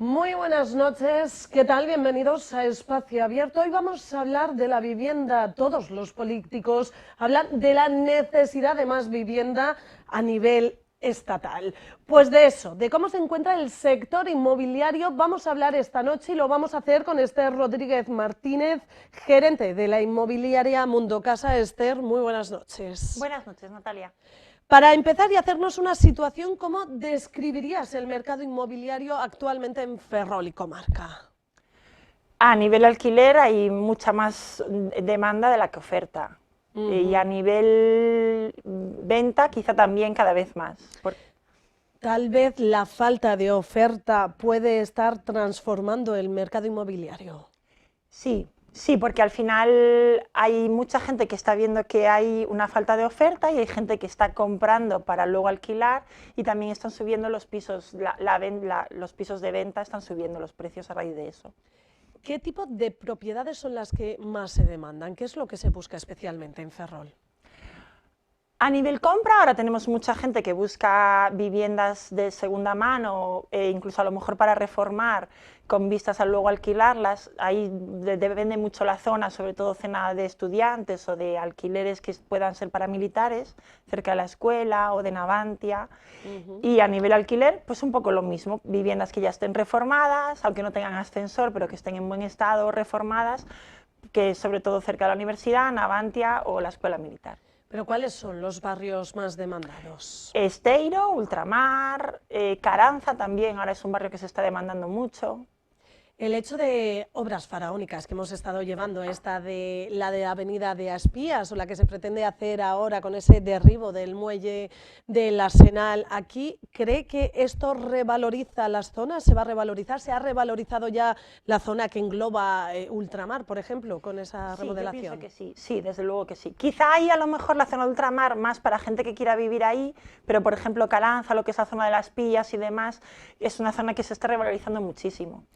Muy buenas noches, ¿qué tal? Bienvenidos a Espacio Abierto. Hoy vamos a hablar de la vivienda. Todos los políticos hablan de la necesidad de más vivienda a nivel estatal. Pues de eso, de cómo se encuentra el sector inmobiliario, vamos a hablar esta noche y lo vamos a hacer con Esther Rodríguez Martínez, gerente de la inmobiliaria Mundo Casa. Esther, muy buenas noches. Buenas noches, Natalia. Para empezar y hacernos una situación, ¿cómo describirías el mercado inmobiliario actualmente en Ferrol y comarca? A nivel alquiler hay mucha más demanda de la que oferta. Y a nivel venta quizá también cada vez más. Tal vez la falta de oferta puede estar transformando el mercado inmobiliario. Sí, porque al final hay mucha gente que está viendo que hay una falta de oferta y hay gente que está comprando para luego alquilar, y también están subiendo los pisos, los pisos de venta están subiendo los precios a raíz de eso. ¿Qué tipo de propiedades son las que más se demandan? ¿Qué es lo que se busca especialmente en Ferrol? A nivel compra, ahora tenemos mucha gente que busca viviendas de segunda mano, incluso a lo mejor para reformar, con vistas a luego alquilarlas. Ahí depende mucho la zona, sobre todo zona de estudiantes o de alquileres que puedan ser paramilitares, cerca de la escuela o de Navantia. Y a nivel alquiler, pues un poco lo mismo, viviendas que ya estén reformadas, aunque no tengan ascensor, pero que estén en buen estado, reformadas, que sobre todo cerca de la universidad, Navantia o la escuela militar. ¿Pero cuáles son los barrios más demandados? Esteiro, Ultramar, Caranza también, ahora es un barrio que se está demandando mucho. El hecho de obras faraónicas que hemos estado llevando, la de Avenida de Aspías o la que se pretende hacer ahora con ese derribo del muelle del Arsenal, aquí, ¿cree que esto revaloriza las zonas? ¿Se va a revalorizar? ¿Se ha revalorizado ya la zona que engloba Ultramar, por ejemplo, con esa remodelación? Yo pienso que sí, desde luego que sí. Quizá hay a lo mejor la zona de Ultramar más para gente que quiera vivir ahí, pero por ejemplo Caranza, lo que es la zona de las Pillas y demás, es una zona que se está revalorizando muchísimo.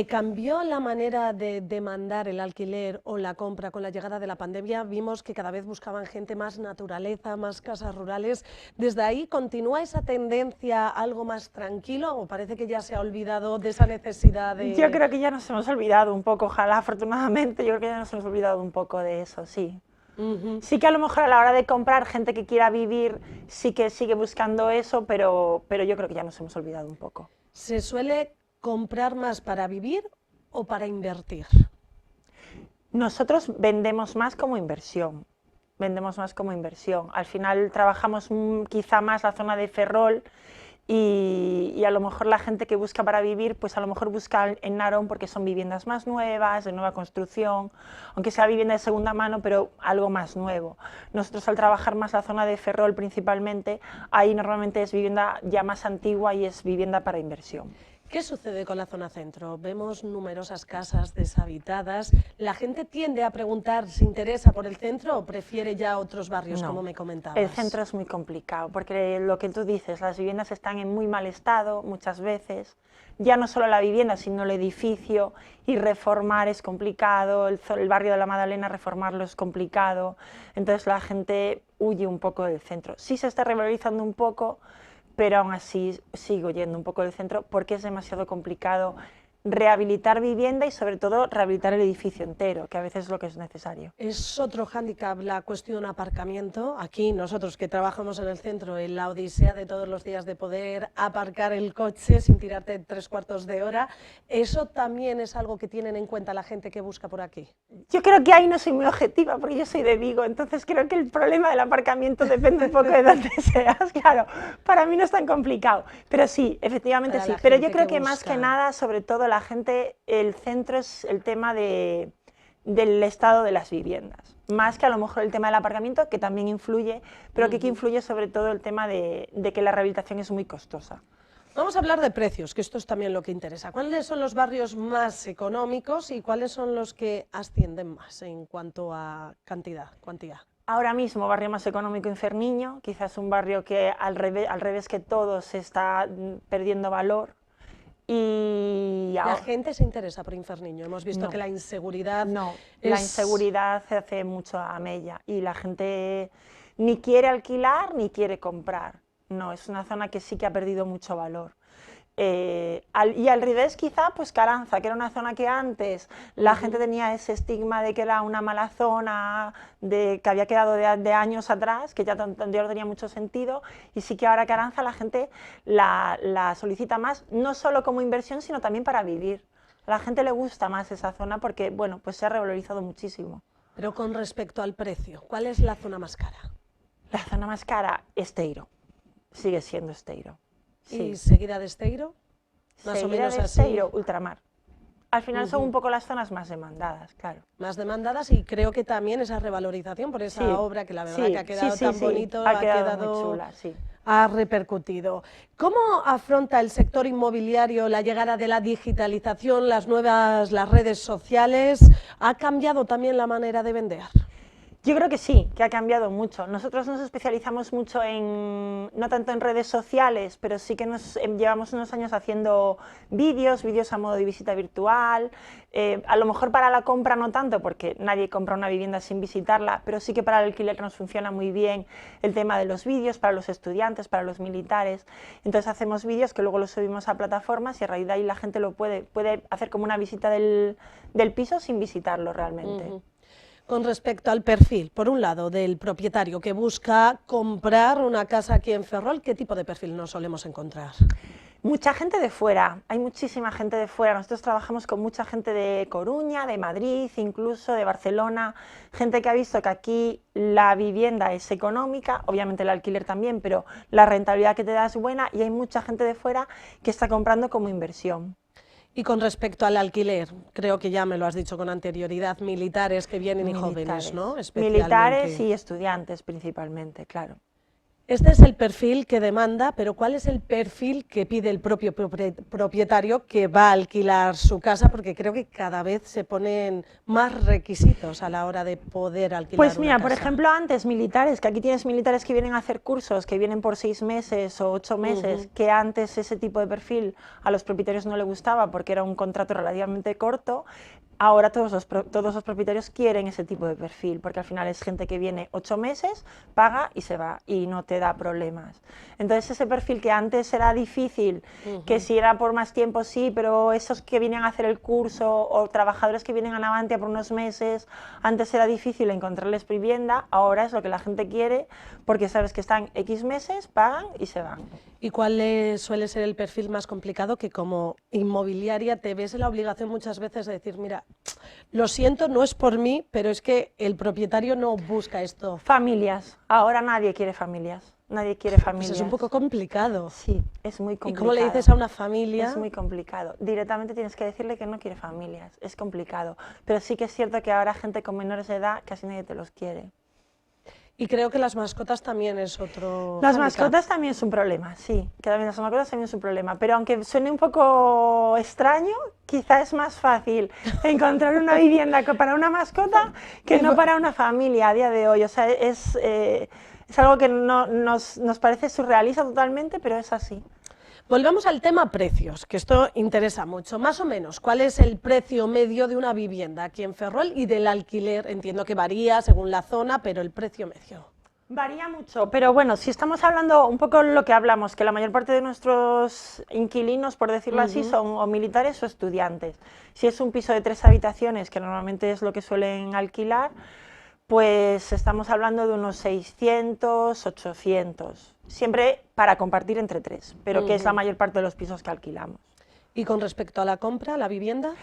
¿Cambió la manera de demandar el alquiler o la compra con la llegada de la pandemia? Vimos que cada vez buscaban gente más naturaleza, más casas rurales. ¿Desde ahí continúa esa tendencia algo más tranquilo o parece que ya se ha olvidado de esa necesidad de...? Yo creo que ya nos hemos olvidado un poco, ojalá afortunadamente, yo creo que ya nos hemos olvidado un poco de eso, sí. Sí que a lo mejor a la hora de comprar, gente que quiera vivir sí que sigue buscando eso, pero yo creo que ya nos hemos olvidado un poco. ¿Se suele comprar más para vivir o para invertir? Nosotros vendemos más como inversión. Al final trabajamos quizá más la zona de Ferrol y a lo mejor la gente que busca para vivir, pues a lo mejor busca en Narón porque son viviendas más nuevas, de nueva construcción, aunque sea vivienda de segunda mano, pero algo más nuevo. Nosotros al trabajar más la zona de Ferrol principalmente, ahí normalmente es vivienda ya más antigua y es vivienda para inversión. ¿Qué sucede con la zona centro? Vemos numerosas casas deshabitadas. ¿La gente tiende a preguntar si interesa por el centro o prefiere ya otros barrios, No, como me comentabas? el centro es muy complicado, porque lo que tú dices, las viviendas están en muy mal estado muchas veces, ya no solo la vivienda, sino el edificio, y reformar es complicado, el barrio de la Madalena reformarlo es complicado, entonces la gente huye un poco del centro. Sí se está revalorizando un poco, pero aún así sigo yendo un poco del centro porque es demasiado complicado rehabilitar vivienda y sobre todo rehabilitar el edificio entero, que a veces es lo que es necesario. Es otro hándicap la cuestión aparcamiento. Aquí nosotros que trabajamos en el centro, en la odisea de todos los días de poder aparcar el coche sin tirarte 3/4 de hora, ¿eso también es algo que tienen en cuenta la gente que busca por aquí? Yo creo que ahí no soy muy objetiva porque yo soy de Vigo, entonces creo que el problema del aparcamiento depende un poco de dónde seas, claro, para mí no es tan complicado, pero sí, efectivamente sí, pero yo creo que más que nada, sobre todo la gente, el centro es el tema del estado de las viviendas, más que a lo mejor el tema del aparcamiento, que también influye, pero que aquí influye sobre todo el tema de que la rehabilitación es muy costosa. Vamos a hablar de precios, que esto es también lo que interesa. ¿Cuáles son los barrios más económicos y cuáles son los que ascienden más en cuanto a cuantía? Ahora mismo, barrio más económico, Inferniño, quizás un barrio que al revés que todo se está perdiendo valor. Y la gente se interesa por Inferniño. Hemos visto que la inseguridad... la inseguridad se hace mucho a mella y la gente ni quiere alquilar ni quiere comprar. No, es una zona que sí que ha perdido mucho valor. Y al revés quizá, pues Carranza, que era una zona que antes la gente tenía ese estigma de que era una mala zona, que había quedado de años atrás, que ya no tenía mucho sentido, y sí que ahora Carranza la gente la solicita más, no solo como inversión, sino también para vivir. A la gente le gusta más esa zona porque, bueno, pues se ha revalorizado muchísimo. Pero con respecto al precio, ¿cuál es la zona más cara? La zona más cara, Esteiro, sigue siendo Esteiro. Sí. ¿Y seguida de Esteiro? Más o menos de así. Esteiro, ultramar. Al final son un poco las zonas más demandadas, claro. Más demandadas, y creo que también esa revalorización por esa obra, que la verdad que ha quedado tan bonito, ha quedado muy chula, sí. Ha repercutido. ¿Cómo afronta el sector inmobiliario la llegada de la digitalización, las redes sociales? ¿Ha cambiado también la manera de vender? Yo creo que sí, que ha cambiado mucho. Nosotros nos especializamos mucho no tanto en redes sociales, pero sí que llevamos unos años haciendo vídeos a modo de visita virtual. A lo mejor para la compra no tanto, porque nadie compra una vivienda sin visitarla, pero sí que para el alquiler nos funciona muy bien el tema de los vídeos, para los estudiantes, para los militares. Entonces hacemos vídeos que luego los subimos a plataformas y a raíz de ahí la gente lo puede hacer como una visita del piso sin visitarlo realmente. Con respecto al perfil, por un lado, del propietario que busca comprar una casa aquí en Ferrol, ¿qué tipo de perfil nos solemos encontrar? Mucha gente de fuera, hay muchísima gente de fuera. Nosotros trabajamos con mucha gente de Coruña, de Madrid, incluso de Barcelona, gente que ha visto que aquí la vivienda es económica, obviamente el alquiler también, pero la rentabilidad que te da es buena, y hay mucha gente de fuera que está comprando como inversión. Y con respecto al alquiler, creo que ya me lo has dicho con anterioridad, militares que vienen y jóvenes, ¿no? Militares y estudiantes principalmente, claro. Este es el perfil que demanda, pero ¿cuál es el perfil que pide el propio propietario que va a alquilar su casa? Porque creo que cada vez se ponen más requisitos a la hora de poder alquilar Pues mira, una casa. por ejemplo, antes militares, que aquí tienes militares que vienen a hacer cursos, que vienen por 6 meses o 8 meses, que antes ese tipo de perfil a los propietarios no le gustaba porque era un contrato relativamente corto. Ahora todos los propietarios quieren ese tipo de perfil, porque al final es gente que viene 8 meses, paga y se va, y no te da problemas. Entonces ese perfil que antes era difícil, que si era por más tiempo sí, pero esos que vienen a hacer el curso o trabajadores que vienen a Navantia por unos meses, antes era difícil encontrarles vivienda, ahora es lo que la gente quiere, porque sabes que están X meses, pagan y se van. ¿Y cuál suele ser el perfil más complicado que como inmobiliaria te ves en la obligación muchas veces de decir, mira, lo siento, no es por mí, pero es que el propietario no busca esto? Familias. Ahora nadie quiere familias. Nadie quiere familias. Pues es un poco complicado. Sí, es muy complicado. ¿Y cómo le dices a una familia? Es muy complicado. Directamente tienes que decirle que no quiere familias. Es complicado. Pero sí que es cierto que ahora gente con menores de edad casi nadie te los quiere. Y creo que las mascotas también es otro Las handicap. mascotas también es un problema, sí, que también las mascotas también es un problema, pero aunque suene un poco extraño, quizá es más fácil encontrar una vivienda para una mascota que no para una familia a día de hoy. O sea, es algo que nos parece surrealista totalmente, pero es así. Volvamos al tema precios, que esto interesa mucho. Más o menos, ¿cuál es el precio medio de una vivienda aquí en Ferrol y del alquiler? Entiendo que varía según la zona, pero el precio medio. Varía mucho, pero bueno, si estamos hablando un poco lo que hablamos, que la mayor parte de nuestros inquilinos, por decirlo así, son o militares o estudiantes. Si es un piso de 3 habitaciones, que normalmente es lo que suelen alquilar, pues estamos hablando de unos 600, 800. Siempre para compartir entre 3, pero que es la mayor parte de los pisos que alquilamos. ¿Y con respecto a la compra, la vivienda?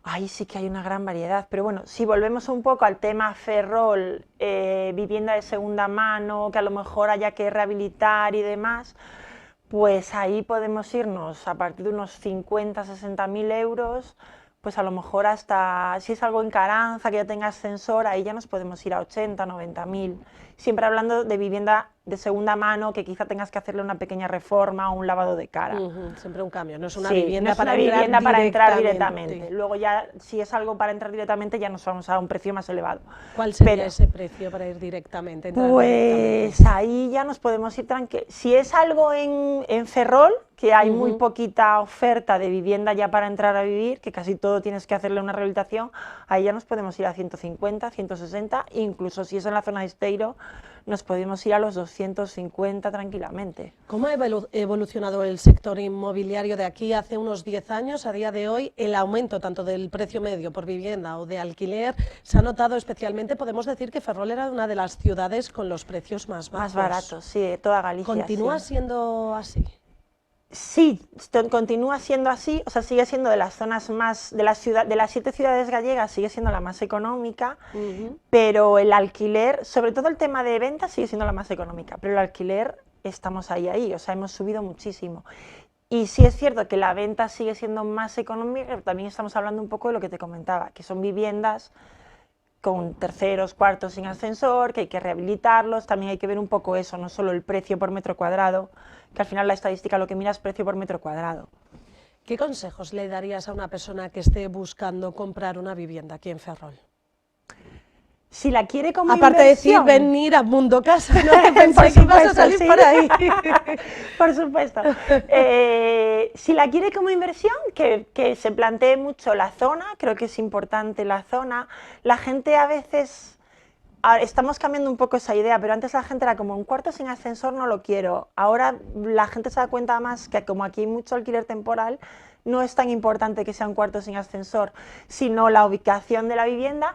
Ahí sí que hay una gran variedad, pero bueno, si volvemos un poco al tema Ferrol, vivienda de segunda mano, que a lo mejor haya que rehabilitar y demás, pues ahí podemos irnos a partir de unos 50, 60.000 euros, pues a lo mejor hasta, si es algo en Carranza, que ya tenga ascensor, ahí ya nos podemos ir a 80, 90.000. Siempre hablando de vivienda de segunda mano, que quizá tengas que hacerle una pequeña reforma o un lavado de cara. Siempre un cambio, no es una Sí, vivienda, no es para, una vivienda para entrar directamente. directamente. Luego ya, si es algo para entrar directamente, ya nos vamos a un precio más elevado. ¿Cuál sería ese precio para ir directamente? Pues ahí ya nos podemos ir tranquilos. Si es algo en Ferrol, que hay muy poquita oferta de vivienda ya para entrar a vivir, que casi todo tienes que hacerle una rehabilitación, ahí ya nos podemos ir a 150, 160, incluso si es en la zona de Esteiro, nos podemos ir a los 250 tranquilamente. ¿Cómo ha evolucionado el sector inmobiliario de aquí hace unos 10 años? A día de hoy, el aumento tanto del precio medio por vivienda o de alquiler se ha notado especialmente. Podemos decir que Ferrol era una de las ciudades con los precios más bajos. Más baratos, sí, de toda Galicia. ¿Continúa siendo así? Sí, continúa siendo así, o sea, sigue siendo de las zonas más, de las 7 ciudades gallegas, sigue siendo la más económica, pero el alquiler, sobre todo el tema de venta, sigue siendo la más económica, pero el alquiler estamos ahí, o sea, hemos subido muchísimo. Y sí es cierto que la venta sigue siendo más económica, pero también estamos hablando un poco de lo que te comentaba, que son viviendas con terceros, cuartos sin ascensor, que hay que rehabilitarlos, también hay que ver un poco eso, no solo el precio por metro cuadrado, que al final la estadística lo que mira es precio por metro cuadrado. ¿Qué consejos le darías a una persona que esté buscando comprar una vivienda aquí en Ferrol? Si la quiere como aparte inversión, de decir venir a Mundo Casa, no pensé que ibas a salir sí. por ahí. Por supuesto. Si la quiere como inversión, que se plantee mucho la zona, creo que es importante la zona. La gente a veces, estamos cambiando un poco esa idea, pero antes la gente era como un cuarto sin ascensor no lo quiero. Ahora la gente se da cuenta más que como aquí hay mucho alquiler temporal, no es tan importante que sea un cuarto sin ascensor, sino la ubicación de la vivienda.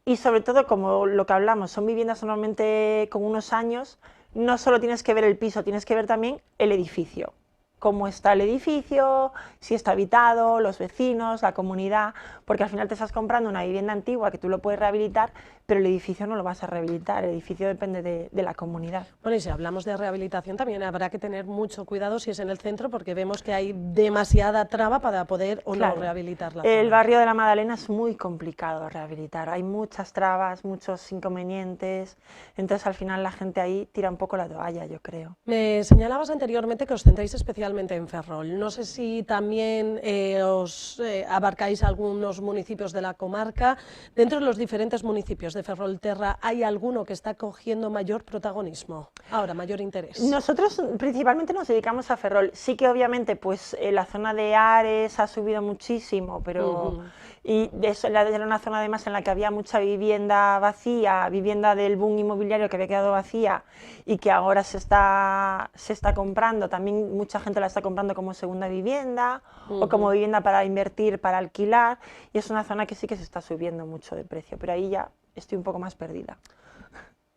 Y sobre todo, como lo que hablamos, son viviendas normalmente con unos años, no solo tienes que ver el piso, tienes que ver también el edificio. Cómo está el edificio, si está habitado, los vecinos, la comunidad, porque al final te estás comprando una vivienda antigua que tú lo puedes rehabilitar, pero el edificio no lo vas a rehabilitar, el edificio depende de la comunidad. Bueno, y si hablamos de rehabilitación también habrá que tener mucho cuidado si es en el centro, porque vemos que hay demasiada traba para poder o no rehabilitar la zona. El barrio de la Madalena es muy complicado de rehabilitar, hay muchas trabas, muchos inconvenientes, entonces al final la gente ahí tira un poco la toalla, yo creo. Me señalabas anteriormente que os centráis especialmente en Ferrol, no sé si también os abarcáis algunos municipios de la comarca. Dentro de los diferentes municipios de Ferrolterra, ¿hay alguno que está cogiendo mayor protagonismo, ahora mayor interés? Nosotros principalmente nos dedicamos a Ferrol, sí que obviamente pues la zona de Ares ha subido muchísimo, pero y eso era una zona además en la que había mucha vivienda vacía, vivienda del boom inmobiliario que había quedado vacía y que ahora se está comprando, también mucha gente la está comprando como segunda vivienda o como vivienda para invertir, para alquilar, y es una zona que sí que se está subiendo mucho de precio, pero ahí ya estoy un poco más perdida.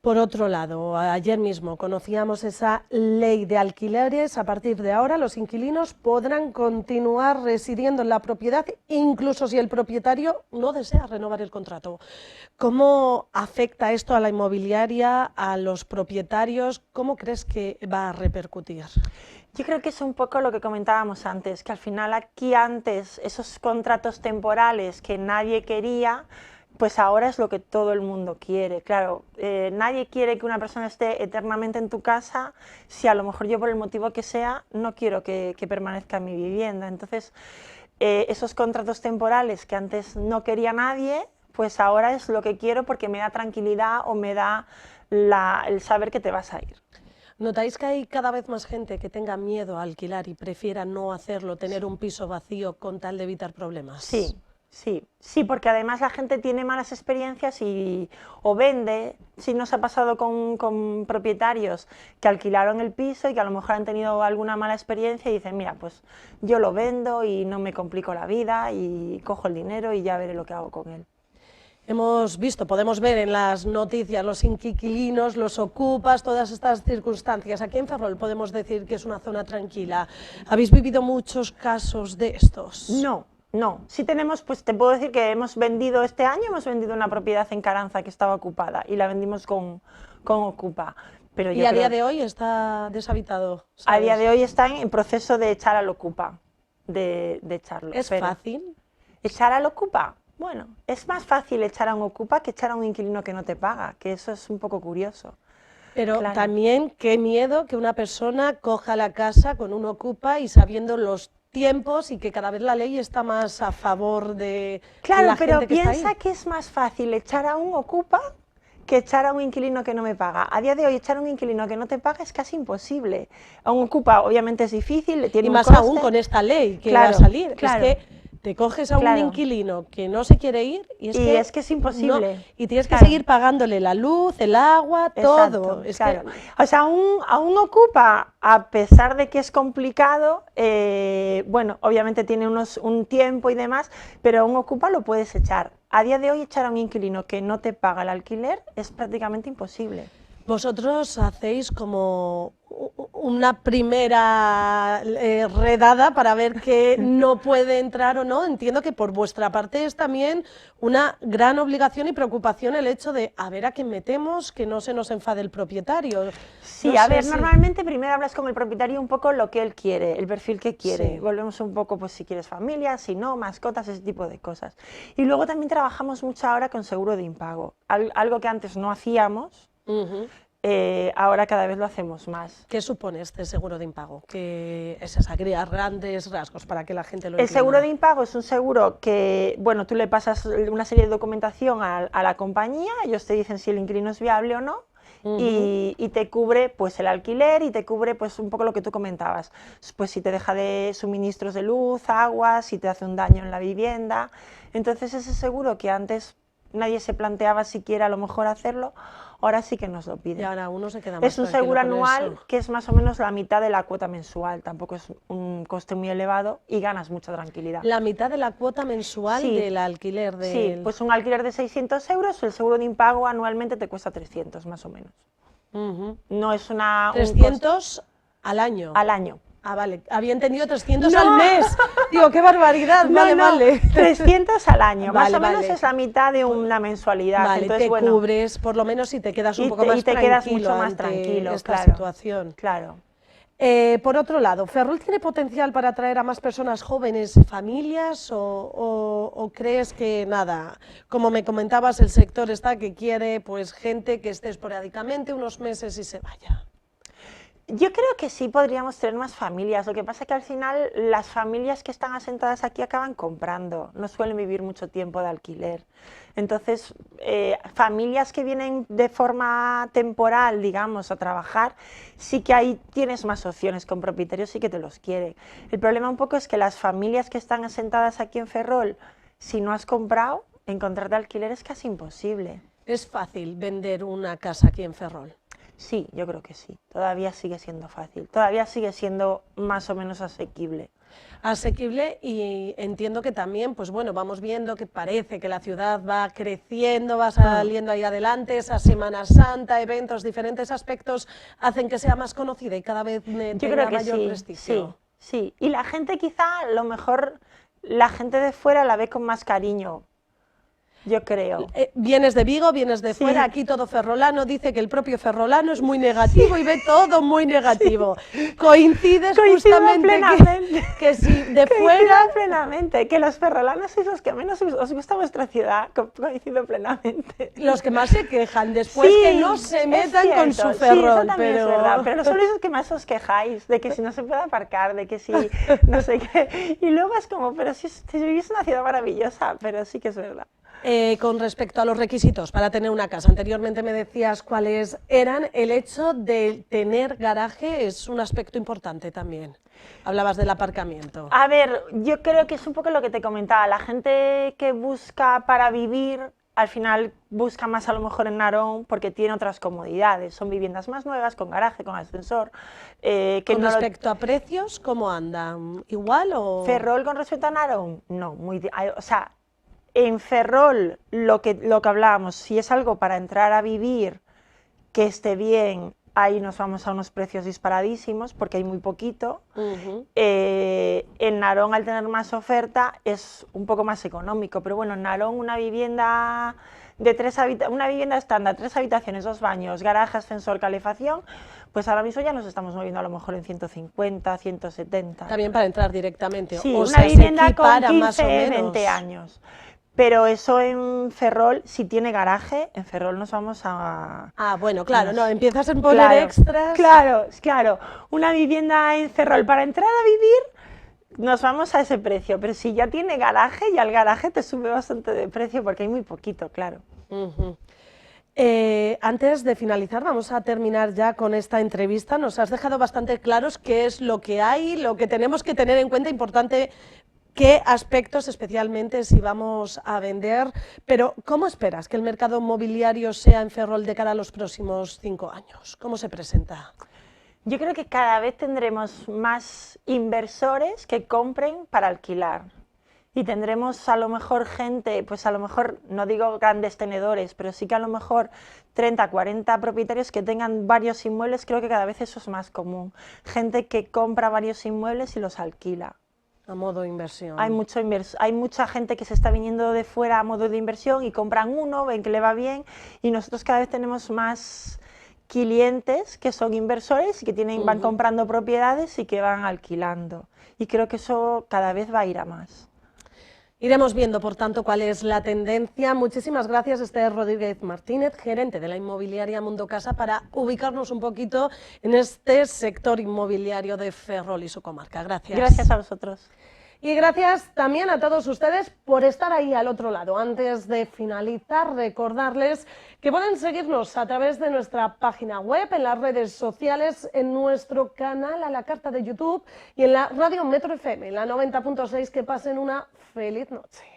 Por otro lado, ayer mismo conocíamos esa ley de alquileres. A partir de ahora los inquilinos podrán continuar residiendo en la propiedad, incluso si el propietario no desea renovar el contrato. ¿Cómo afecta esto a la inmobiliaria, a los propietarios? ¿Cómo crees que va a repercutir? Yo creo que es un poco lo que comentábamos antes, que al final aquí antes esos contratos temporales que nadie quería, pues ahora es lo que todo el mundo quiere. Claro, nadie quiere que una persona esté eternamente en tu casa si a lo mejor yo por el motivo que sea no quiero que permanezca en mi vivienda. Entonces, esos contratos temporales que antes no quería nadie, pues ahora es lo que quiero porque me da tranquilidad o me da el saber que te vas a ir. ¿Notáis que hay cada vez más gente que tenga miedo a alquilar y prefiera no hacerlo, tener un piso vacío con tal de evitar problemas? Sí. Sí, porque además la gente tiene malas experiencias o vende. Sí, nos ha pasado con propietarios que alquilaron el piso y que a lo mejor han tenido alguna mala experiencia y dicen, mira, pues yo lo vendo y no me complico la vida y cojo el dinero y ya veré lo que hago con él. Hemos visto, podemos ver en las noticias los inquilinos, los ocupas, todas estas circunstancias. Aquí en Ferrol podemos decir que es una zona tranquila. ¿Habéis vivido muchos casos de estos? No, sí tenemos, pues te puedo decir que hemos vendido este año, hemos vendido una propiedad en Caranza que estaba ocupada y la vendimos con Ocupa. Pero ¿Y a día de hoy está deshabitado? ¿Sabes? A día de hoy está en proceso de echar al Ocupa, de echarlo. ¿Es fácil? ¿Echar al Ocupa? Bueno, es más fácil echar a un Ocupa que echar a un inquilino que no te paga, que eso es un poco curioso. Pero también qué miedo que una persona coja la casa con un Ocupa y sabiendo los tiempos y que cada vez la ley está más a favor de la gente que está ahí. Claro, pero piensa que es más fácil echar a un Ocupa que echar a un inquilino que no me paga. A día de hoy echar a un inquilino que no te paga es casi imposible. A un Ocupa obviamente es difícil, tiene y un más coste. aún con esta ley que va a salir. Claro. Es que te coges a un Claro. inquilino que no se quiere ir y es que es imposible. y tienes que Claro. seguir pagándole la luz, el agua, todo. Exacto, Es claro. que O sea, aún ocupa, a pesar de que es complicado, bueno, obviamente tiene un tiempo y demás, pero aún ocupa lo puedes echar. A día de hoy echar a un inquilino que no te paga el alquiler es prácticamente imposible. vosotros hacéis como una primera redada para ver que no puede entrar o no. Entiendo que por vuestra parte es también una gran obligación y preocupación el hecho de a ver a quién metemos, que no se nos enfade el propietario. Sí, No a sé ver, si- normalmente primero hablas con el propietario un poco lo que él quiere, el perfil que quiere. Sí. Volvemos un poco, pues si quieres familia, si no, mascotas, ese tipo de cosas. Y luego también trabajamos mucho ahora con seguro de impago, algo que antes no hacíamos, Ujú. ahora cada vez lo hacemos más. ¿Qué supone este seguro de impago? ¿Qué es esa, a grandes rasgos para que la gente lo El entienda? seguro de impago es un seguro que, bueno, tú le pasas una serie de documentación a la compañía, ellos te dicen si el inquilino es viable o no, y te cubre pues el alquiler y te cubre pues un poco lo que tú comentabas, pues si te deja de suministros de luz, agua, si te hace un daño en la vivienda. Entonces ese seguro que antes nadie se planteaba siquiera a lo mejor hacerlo, ahora sí que nos lo Y piden. ahora uno se queda más Es un tranquilo seguro con anual eso. que es más o menos la mitad de la cuota mensual, tampoco es un coste muy elevado y ganas mucha tranquilidad. La mitad de la cuota mensual Sí. del alquiler del... Sí, pues un alquiler de 600 euros, el seguro de impago anualmente te cuesta 300 más o menos. Ujú. No es un coste 300 al año. al año. Ah, vale. Había entendido 300 No. al mes. Digo, qué barbaridad. Vale, No, vale. 300 al año, más Vale, o menos vale. es la mitad de una mensualidad. Vale, Entonces, te bueno, cubres por lo menos y te quedas un poco más y te quedas tranquilo mucho más ante tranquilo, esta claro. situación. Claro. Por otro lado, ¿Ferrol tiene potencial para atraer a más personas jóvenes, familias, o crees que nada? Como me comentabas, el sector está que quiere pues gente que esté esporádicamente unos meses y se vaya. Yo creo que sí podríamos tener más familias, lo que pasa es que al final las familias que están asentadas aquí acaban comprando, no suelen vivir mucho tiempo de alquiler. Entonces, familias que vienen de forma temporal, digamos, a trabajar, sí que ahí tienes más opciones, con propietarios sí que te los quieren. El problema un poco es que las familias que están asentadas aquí en Ferrol, si no has comprado, encontrar de alquiler es casi imposible. ¿Es fácil vender una casa aquí en Ferrol? Sí, yo creo que sí. Todavía sigue siendo fácil. Todavía sigue siendo más o menos asequible. Asequible, y entiendo que también, pues bueno, vamos viendo que parece que la ciudad va creciendo, va saliendo ahí adelante, esa Semana Santa, eventos, diferentes aspectos hacen que sea más conocida y cada vez Yo tenga creo que mayor sí, prestigio. sí. Y la gente quizá, a lo mejor, la gente de fuera la ve con más cariño. Yo creo. Vienes de Vigo, vienes de Sí. fuera, aquí todo ferrolano dice que el propio ferrolano es muy negativo y ve todo muy negativo. Coincides Coincido justamente plenamente. que si de Coincido fuera... plenamente, que los ferrolanos sois los que menos os gusta vuestra ciudad, coincido plenamente. Los que más se quejan, después Sí, que no se es metan con cierto, su Ferrol, sí, eso también pero... es verdad, pero no sois los que más os quejáis, de que si no se puede aparcar, de que si no sé qué, y luego es como, pero si vivís en una ciudad maravillosa, pero sí que es verdad. Con respecto a los requisitos para tener una casa, anteriormente me decías cuáles eran. El hecho de tener garaje es un aspecto importante también. Hablabas del aparcamiento. A ver, yo creo que es un poco lo que te comentaba, la gente que busca para vivir, al final busca más a lo mejor en Narón porque tiene otras comodidades, son viviendas más nuevas, con garaje, con ascensor. Con respecto a precios, ¿cómo andan? ¿Igual o...? ¿Ferrol con respecto a Narón? No, o sea, en Ferrol lo que hablábamos, si es algo para entrar a vivir que esté bien, ahí nos vamos a unos precios disparadísimos porque hay muy poquito. En Narón, al tener más oferta, es un poco más económico, pero bueno, en Narón una vivienda de una vivienda estándar, 3 habitaciones, 2 baños, garaje, ascensor, calefacción, pues ahora mismo ya nos estamos moviendo a lo mejor en 150, 170. También para entrar directamente. Sí, o una sea, se vivienda con equipara 15, más o menos. 20 años. Pero eso en Ferrol, si tiene garaje, en Ferrol nos vamos a... Ah, bueno, claro, no, empiezas a poner Claro, extras. Claro. Una vivienda en Ferrol para entrar a vivir, nos vamos a ese precio. Pero si ya tiene garaje, ya el garaje te sube bastante de precio porque hay muy poquito, claro. Antes de finalizar, vamos a terminar ya con esta entrevista. Nos has dejado bastante claros qué es lo que hay, lo que tenemos que tener en cuenta, importante qué aspectos especialmente si vamos a vender, pero ¿cómo esperas que el mercado mobiliario sea en Ferrol de cara a los próximos 5 años? ¿Cómo se presenta? Yo creo que cada vez tendremos más inversores que compren para alquilar. Y tendremos a lo mejor gente, pues a lo mejor, no digo grandes tenedores, pero sí que a lo mejor 30, 40 propietarios que tengan varios inmuebles. Creo que cada vez eso es más común. Gente que compra varios inmuebles y los alquila. A modo inversión. Hay mucha gente que se está viniendo de fuera a modo de inversión y compran uno, ven que le va bien, y nosotros cada vez tenemos más clientes que son inversores y que van comprando propiedades y que van alquilando. Y creo que eso cada vez va a ir a más. Iremos viendo, por tanto, cuál es la tendencia. Muchísimas gracias, Esther Rodríguez Martínez, gerente de la inmobiliaria Mundo Casa, para ubicarnos un poquito en este sector inmobiliario de Ferrol y su comarca. Gracias. Gracias a vosotros. Y gracias también a todos ustedes por estar ahí al otro lado. Antes de finalizar, recordarles que pueden seguirnos a través de nuestra página web, en las redes sociales, en nuestro canal a la carta de YouTube y en la radio Metro FM, en la 90.6. Que pasen una feliz noche.